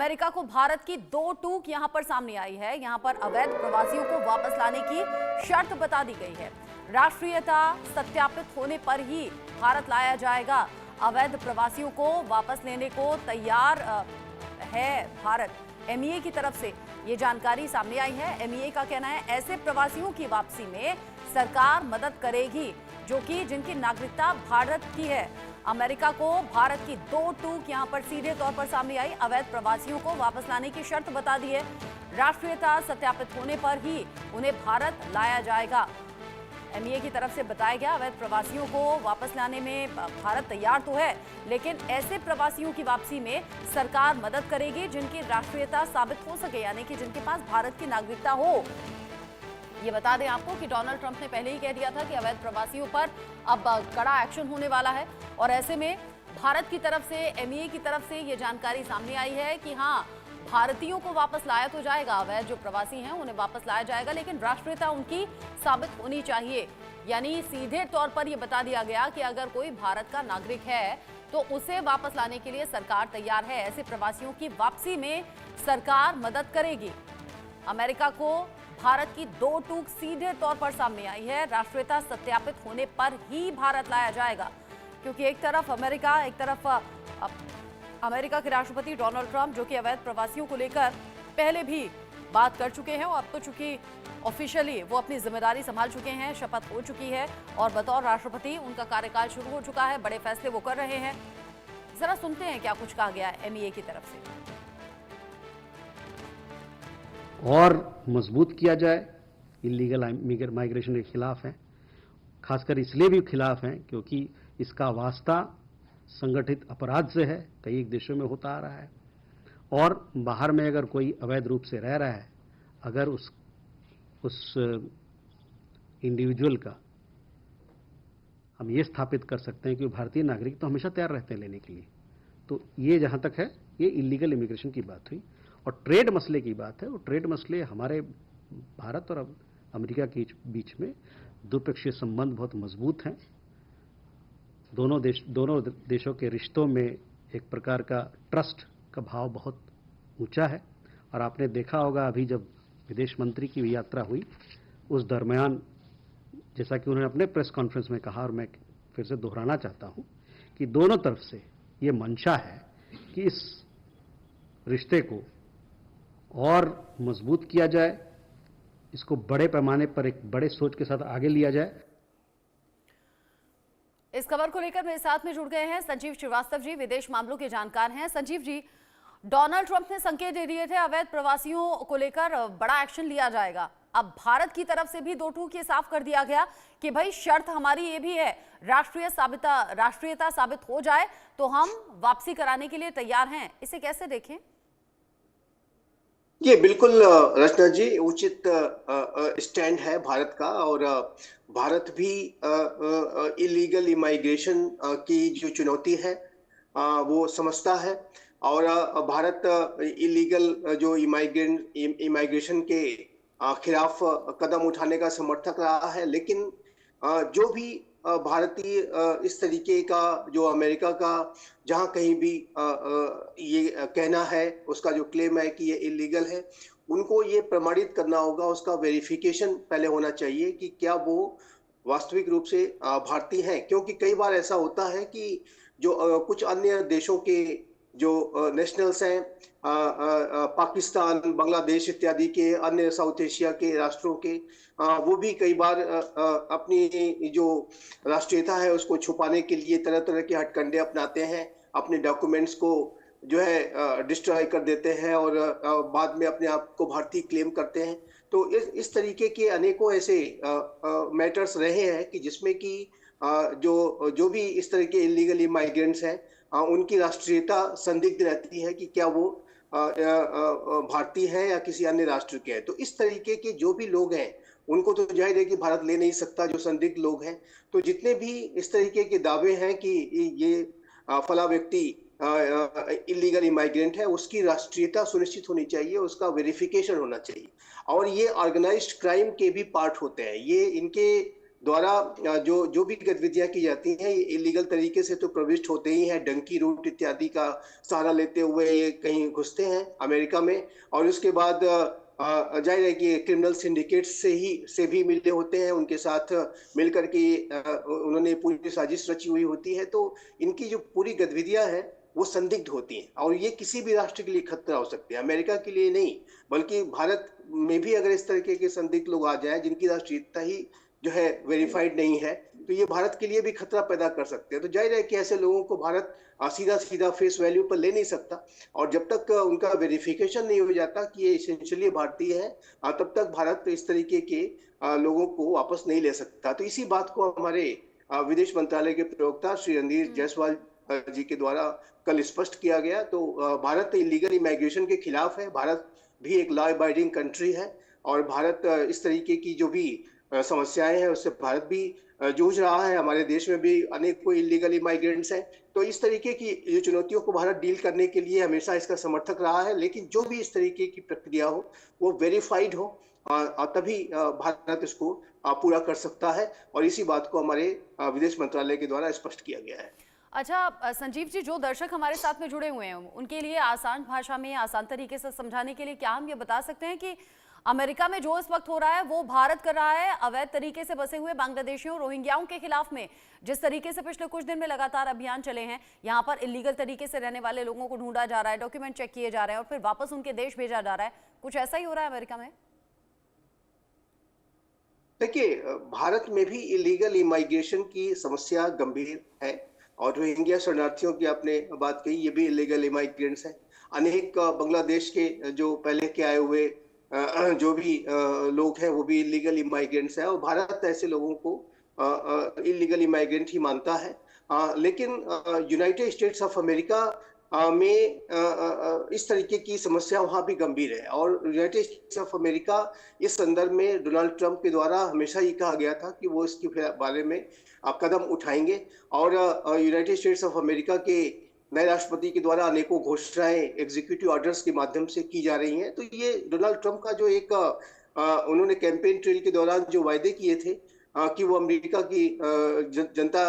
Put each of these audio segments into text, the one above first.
America को भारत की दो टूक यहां पर सामने आई है। यहां पर अवैध प्रवासियों को वापस लाने की शर्त बता दी गई है। राष्ट्रीयता सत्यापित होने पर ही भारत लाया जाएगा। अवैध प्रवासियों को वापस लेने को तैयार है भारत। एमईए की तरफ से ये जानकारी सामने आई है। एमईए का कहना है ऐसे प्रवासियों की वापसी में सरकार मदद करेगी जिनकी नागरिकता भारत की है। अमेरिका को भारत की दो टूक यहां पर सीधे तौर पर सामने आई। अवैध प्रवासियों को वापस लाने की शर्त बता दी है। राष्ट्रीयता सत्यापित होने पर ही उन्हें भारत लाया जाएगा। एमईए की तरफ से बताया गया अवैध प्रवासियों को वापस लाने में भारत तैयार तो है, लेकिन ऐसे प्रवासियों की वापसी में सरकार मदद करेगी जिनकी राष्ट्रीयता साबित हो सके, यानी कि जिनके पास भारत की नागरिकता हो। ये बता दें आपको कि डोनाल्ड ट्रंप ने पहले ही कह दिया था कि अवैध प्रवासियों पर अब कड़ा एक्शन होने वाला है, और ऐसे में भारत की तरफ से, एमईए की तरफ से ये जानकारी सामने आई है कि हाँ, भारतीयों को वापस लाया तो जाएगा, अवैध जो प्रवासी हैं उन्हें वापस लाया जाएगा, लेकिन राष्ट्रीयता उनकी साबित होनी चाहिए। यानी सीधे तौर पर यह बता दिया गया कि अगर कोई भारत का नागरिक है तो उसे वापस लाने के लिए सरकार तैयार है। ऐसे प्रवासियों की वापसी में सरकार मदद करेगी। अमेरिका को भारत की दो टूक सीधे तौर पर सामने आई है। राष्ट्रीयता सत्यापित होने पर ही भारत लाया जाएगा, क्योंकि एक तरफ अमेरिका, एक तरफ अमेरिका के राष्ट्रपति डोनाल्ड ट्रंप जो कि अवैध प्रवासियों को लेकर पहले भी बात कर चुके हैं, और अब तो चूंकि ऑफिशियली वो अपनी जिम्मेदारी संभाल चुके हैं, शपथ हो चुकी है और बतौर राष्ट्रपति उनका कार्यकाल शुरू हो चुका है। बड़े फैसले वो कर रहे हैं। जरा सुनते हैं क्या कुछ कहा गया है एमईए की तरफ से। और मजबूत किया जाए। इलीगल माइग्रेशन के खिलाफ हैं, खासकर इसलिए भी खिलाफ हैं क्योंकि इसका वास्ता संगठित अपराध से है, कई देशों में होता आ रहा है। और बाहर में अगर कोई अवैध रूप से रह रहा है, अगर उस इंडिविजुअल का हम ये स्थापित कर सकते हैं कि वो भारतीय नागरिक, तो हमेशा तैयार रहते हैं लेने के लिए। तो ये जहां तक है, ये इलीगल इमिग्रेशन की बात हुई। और ट्रेड मसले की बात है, वो ट्रेड मसले हमारे भारत और अमेरिका के बीच में द्विपक्षीय संबंध बहुत मजबूत हैं। दोनों देशों के रिश्तों में एक प्रकार का ट्रस्ट का भाव बहुत ऊंचा है। और आपने देखा होगा अभी जब विदेश मंत्री की यात्रा हुई, उस दरमियान जैसा कि उन्होंने अपने प्रेस कॉन्फ्रेंस में कहा, और मैं फिर से दोहराना चाहता हूं कि दोनों तरफ से ये मंशा है कि इस रिश्ते को और मजबूत किया जाए, इसको बड़े पैमाने पर एक बड़े सोच के साथ आगे लिया जाए। इस खबर को लेकर मेरे साथ में जुड़ गए हैं संजीव श्रीवास्तव जी, विदेश मामलों के जानकार हैं। संजीव जी, डोनाल्ड ट्रंप ने संकेत दे दिए थे अवैध प्रवासियों को लेकर बड़ा एक्शन लिया जाएगा। अब भारत की तरफ से भी दो टूक ये साफ कर दिया गया कि भाई शर्त हमारी ये भी है, राष्ट्रीयता साबित हो जाए तो हम वापसी कराने के लिए तैयार हैं। इसे कैसे देखें? ये बिल्कुल रचना जी उचित स्टैंड है भारत का। और भारत भी इलीगल इमाइग्रेशन की जो चुनौती है वो समझता है। और भारत इलीगल जो इमाइग्रेशन के खिलाफ कदम उठाने का समर्थक रहा है। लेकिन जो भी भारतीय इस तरीके का जो अमेरिका का जहां कहीं भी ये कहना है, उसका जो क्लेम है कि ये इलीगल है, उनको ये प्रमाणित करना होगा, उसका वेरिफिकेशन पहले होना चाहिए कि क्या वो वास्तविक रूप से भारतीय हैं। क्योंकि कई बार ऐसा होता है कि जो कुछ अन्य देशों के जो नेशनल्स हैं, पाकिस्तान, बांग्लादेश इत्यादि के अन्य साउथ एशिया के राष्ट्रों के, वो भी कई बार अपनी जो राष्ट्रीयता है उसको छुपाने के लिए तरह तरह के हथकंडे अपनाते हैं, अपने डॉक्यूमेंट्स को जो है डिस्ट्रॉय कर देते हैं और बाद में अपने आप को भारतीय क्लेम करते हैं। तो इस तरीके के अनेकों ऐसे मैटर्स रहे हैं कि जिसमें कि जो भी इस तरह के इलीगल इमाइग्रेंट्स हैं, उनकी राष्ट्रीयता संदिग्ध रहती है कि क्या वो भारतीय है या किसी अन्य राष्ट्र के हैं। तो इस तरीके के जो भी लोग हैं उनको तो जाहिर है कि भारत ले नहीं सकता, जो संदिग्ध लोग हैं। तो जितने भी इस तरीके के दावे हैं कि ये फला व्यक्ति इलीगल इमाइग्रेंट है, उसकी राष्ट्रीयता सुनिश्चित होनी चाहिए, उसका वेरिफिकेशन होना चाहिए। और ये ऑर्गेनाइज्ड क्राइम के भी पार्ट होते हैं। ये इनके द्वारा जो भी गतिविधियां की जाती हैं ये इलीगल तरीके से तो प्रविष्ट होते ही हैं। डंकी रूट इत्यादि का सहारा लेते हुए ये कहीं घुसते हैं अमेरिका में, और उसके बाद जाहिर है कि क्रिमिनल सिंडिकेट्स से भी मिले होते हैं, उनके साथ मिलकर के उन्होंने पूरी साजिश रची हुई होती है। तो इनकी जो पूरी गतिविधियां हैं वो संदिग्ध होती हैं, और ये किसी भी राष्ट्र के लिए खतरा हो सकती है, अमेरिका के लिए नहीं बल्कि भारत में भी अगर इस तरीके के संदिग्ध लोग आ जाएं जिनकी राष्ट्रीयता ही जो है वेरीफाइड नहीं है, तो ये भारत के लिए भी खतरा पैदा कर सकते हैं। तो जाहिर है कि ऐसे लोगों को भारत सीधा सीधा फेस वैल्यू पर ले नहीं सकता, और जब तक उनका वेरिफिकेशन नहीं हो जाता कि ये एसेंशियली भारतीय है, तब तक भारत इस तरीके के लोगों को वापस नहीं ले सकता। तो इसी बात को हमारे विदेश मंत्रालय के प्रवक्ता श्री रणधीर जायसवाल जी के द्वारा कल स्पष्ट किया गया। तो भारत इलीगल इमाइग्रेशन के खिलाफ है, भारत भी एक लॉ अबाइडिंग कंट्री है, और भारत इस तरीके की जो भी समस्याएं हैं उससे भारत भी जूझ रहा है। हमारे देश में भी अनेक कोई इलीगल इमाइग्रेंट्स हैं, तो इस तरीके की जो चुनौतियों को भारत डील करने के लिए हमेशा इसका समर्थक रहा है। लेकिन जो भी इस तरीके की प्रक्रिया हो वो वेरीफाइड हो, तभी भारत इसको पूरा कर सकता है, और इसी बात को हमारे विदेश मंत्रालय के द्वारा स्पष्ट किया गया है। अच्छा संजीव जी, जो दर्शक हमारे साथ में जुड़े हुए हैं उनके लिए आसान भाषा में आसान तरीके से समझाने के लिए क्या हम ये बता सकते हैं कि अमेरिका में जो इस वक्त हो रहा है वो भारत कर रहा है अवैध तरीके से बसे हुए बांग्लादेशियों रोहिंग्याओं के खिलाफ में, जिस तरीके से पिछले कुछ दिन में लगातार अभियान चले हैं, यहाँ पर इलीगल तरीके से रहने वाले लोगों को ढूंढा जा रहा है, डॉक्यूमेंट चेक किए जा रहे हैं और फिर वापस उनके देश भेजा जा रहा है, कुछ ऐसा ही हो रहा है अमेरिका में? देखिए, भारत में भी इलीगल इमाइग्रेशन की समस्या गंभीर है, और रोहिंग्या शरणार्थियों की आपने बात कही, ये भी इलीगल इमाइग्रेंट्स हैं। अनेक बांग्लादेश के जो पहले के आए हुए जो भी लोग हैं वो भी इलीगल इमाइग्रेंट्स हैं, और भारत ऐसे लोगों को इलीगल इमाइग्रेंट ही मानता है। लेकिन यूनाइटेड स्टेट्स ऑफ अमेरिका में इस तरीके की समस्या वहाँ भी गंभीर है, और यूनाइटेड स्टेट्स ऑफ अमेरिका इस संदर्भ में डोनाल्ड ट्रंप के द्वारा हमेशा ये कहा गया था कि वो इसके बारे में कदम उठाएंगे, और यूनाइटेड स्टेट्स ऑफ अमेरिका के नए राष्ट्रपति के द्वारा अनेकों घोषणाएं एग्जीक्यूटिव ऑर्डर्स के माध्यम से की जा रही हैं। तो ये डोनाल्ड ट्रंप का जो एक उन्होंने कैंपेन ट्रेल के दौरान जो वायदे किए थे कि वो अमेरिका की जनता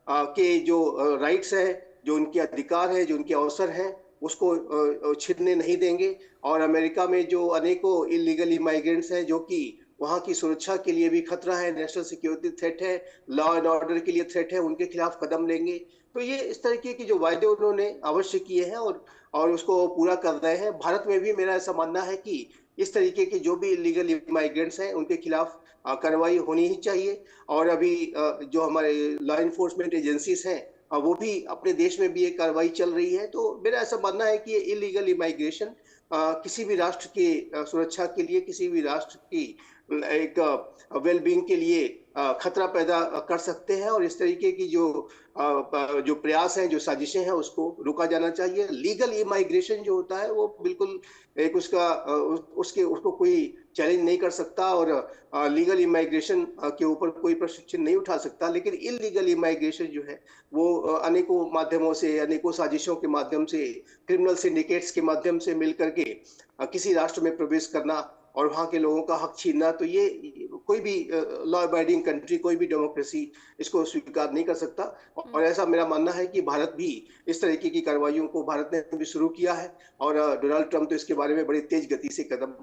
के जो राइट्स हैं, जो उनके अधिकार है, जो उनके अवसर हैं, उसको छिनने नहीं देंगे, और अमेरिका में जो अनेकों इलीगल इमाइग्रेंट्स हैं जो कि वहाँ की सुरक्षा के लिए भी खतरा है, नेशनल सिक्योरिटी थ्रेट है, लॉ एंड ऑर्डर के लिए थ्रेट है, उनके खिलाफ कदम लेंगे। तो ये इस तरीके की जो वायदे उन्होंने अवश्य किए हैं और उसको पूरा कर रहे हैं। भारत में भी मेरा ऐसा मानना है कि इस तरीके के जो भी इलीगल इमाइग्रेंट्स हैं उनके खिलाफ कार्रवाई होनी ही चाहिए, और अभी जो हमारे लॉ इन्फोर्समेंट एजेंसीज हैं वो भी अपने देश में भी ये कार्रवाई चल रही है। तो मेरा ऐसा मानना है कि ये इलीगल इमाइग्रेशन किसी भी राष्ट्र की सुरक्षा के लिए, किसी भी राष्ट्र की एक वेलबींग के लिए खतरा पैदा कर सकते हैं, और इस तरीके की जो प्रयास हैं, जो साजिशें हैं, उसको रोका जाना चाहिए। लीगल इमाइग्रेशन जो होता है वो बिल्कुल एक उसको कोई चैलेंज नहीं कर सकता, और लीगल इमाइग्रेशन के ऊपर कोई प्रश्न नहीं उठा सकता। लेकिन इलीगल इमाइग्रेशन जो है वो अनेकों माध्यमों से, अनेकों साजिशों के माध्यम से, क्रिमिनल सिंडिकेट्स के माध्यम से मिलकर के किसी राष्ट्र में प्रवेश करना और वहाँ के लोगों का हक छीनना, तो ये कोई भी लॉ अबाइडिंग कंट्री, कोई भी डेमोक्रेसी इसको स्वीकार नहीं कर सकता। और ऐसा मेरा मानना है कि भारत भी इस तरीके की कार्रवाइयों को भारत ने भी शुरू किया है, और डोनाल्ड ट्रंप तो इसके बारे में बड़ी तेज गति से कदम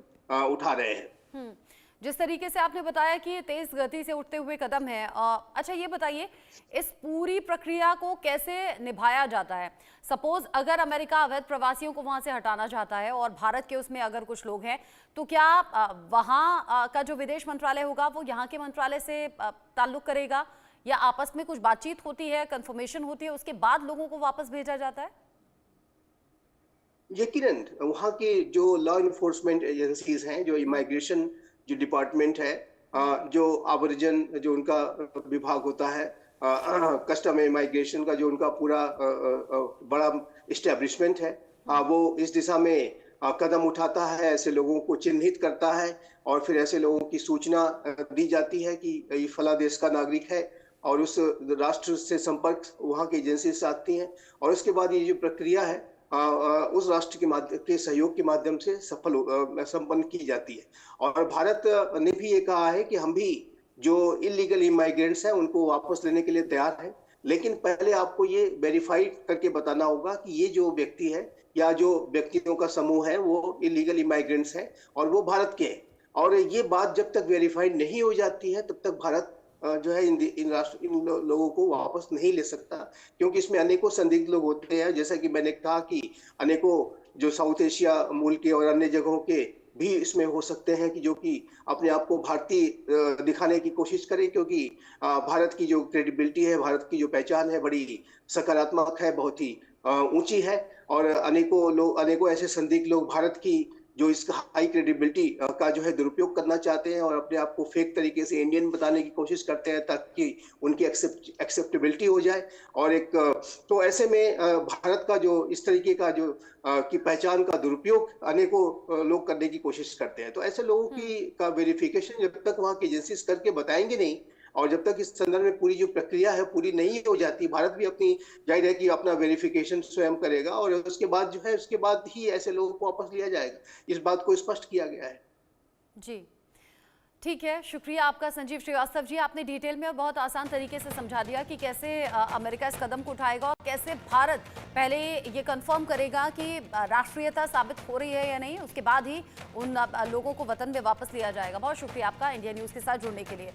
उठा रहे हैं। जिस तरीके से आपने बताया कि ये तेज गति से उठते हुए कदम है, अच्छा ये बताइए इस पूरी प्रक्रिया को कैसे निभाया जाता है? सपोज अगर अमेरिका अवैध प्रवासियों को वहां से हटाना चाहता है और भारत के उसमें अगर कुछ लोग हैं, तो क्या वहां का जो विदेश मंत्रालय होगा वो यहाँ के मंत्रालय से ताल्लुक करेगा, या आपस में कुछ बातचीत होती है, कंफर्मेशन होती है, उसके बाद लोगों को वापस भेजा जाता है? यकीनन वहाँ के जो लॉ इन्फोर्समेंट एजेंसीज हैं, जो इमाइग्रेशन जो डिपार्टमेंट है, जो आवर्जन जो उनका विभाग होता है, कस्टम इमाइग्रेशन का जो उनका पूरा बड़ा इस्टेब्लिशमेंट है, वो इस दिशा में कदम उठाता है, ऐसे लोगों को चिन्हित करता है, और फिर ऐसे लोगों की सूचना दी जाती है कि ये फला देश का नागरिक है, और उस राष्ट्र से संपर्क वहाँ की एजेंसी से आती हैं, और उसके बाद ये जो प्रक्रिया है उस राष्ट्र के सहयोग के माध्यम से संपन्न की जाती है। और भारत ने भी ये कहा है कि हम भी जो इलीगल इमाइग्रेंट्स हैं उनको वापस लेने के लिए तैयार है। लेकिन पहले आपको ये वेरीफाई करके बताना होगा कि ये जो व्यक्ति है या जो व्यक्तियों का समूह है वो इलीगल इमाइग्रेंट्स है और वो भारत के हैं। और ये बात जब तक वेरीफाई नहीं हो जाती है तब तक भारत जो है इन लोगों को वापस नहीं ले सकता, क्योंकि इसमें अनेकों संदिग्ध लोग होते हैं। जैसा कि मैंने कहा कि अनेकों जो साउथ एशिया मूल के और अन्य जगहों के भी इसमें हो सकते हैं कि जो कि अपने आप को भारतीय दिखाने की कोशिश करें, क्योंकि भारत की जो क्रेडिबिलिटी है, भारत की जो पहचान है बड़ी सकारात्मक है, बहुत ही ऊंची है। और अनेकों ऐसे संदिग्ध लोग भारत की जो इस हाई क्रेडिबिलिटी का जो है दुरुपयोग करना चाहते हैं और अपने आप को फेक तरीके से इंडियन बताने की कोशिश करते हैं ताकि उनकी एक्सेप्टेबिलिटी हो जाए। और एक तो ऐसे में भारत का जो इस तरीके का जो की पहचान का दुरुपयोग अनेकों लोग करने की कोशिश करते हैं। तो ऐसे लोगों की का वेरिफिकेशन जब तक वहाँ की एजेंसीज करके बताएंगे नहीं और जब तक इस संदर्भ में पूरी जो प्रक्रिया है पूरी नहीं हो जाती, भारत भी अपनी जाहिर है कि अपना वेरिफिकेशन स्वयं करेगा और उसके बाद जो है उसके बाद ही ऐसे लोगों को वापस लिया जाएगा। इस बात को स्पष्ट किया गया है। जी, ठीक है, शुक्रिया आपका संजीव श्रीवास्तव जी। आपने डिटेल में और बहुत आसान तरीके से समझा दिया कि कैसे अमेरिका इस कदम को उठाएगा और कैसे भारत पहले ये कंफर्म करेगा कि राष्ट्रीयता साबित हो रही है या नहीं, उसके बाद ही उन लोगों को वतन में वापस लिया जाएगा। बहुत शुक्रिया आपका इंडिया न्यूज़ के साथ जुड़ने के लिए।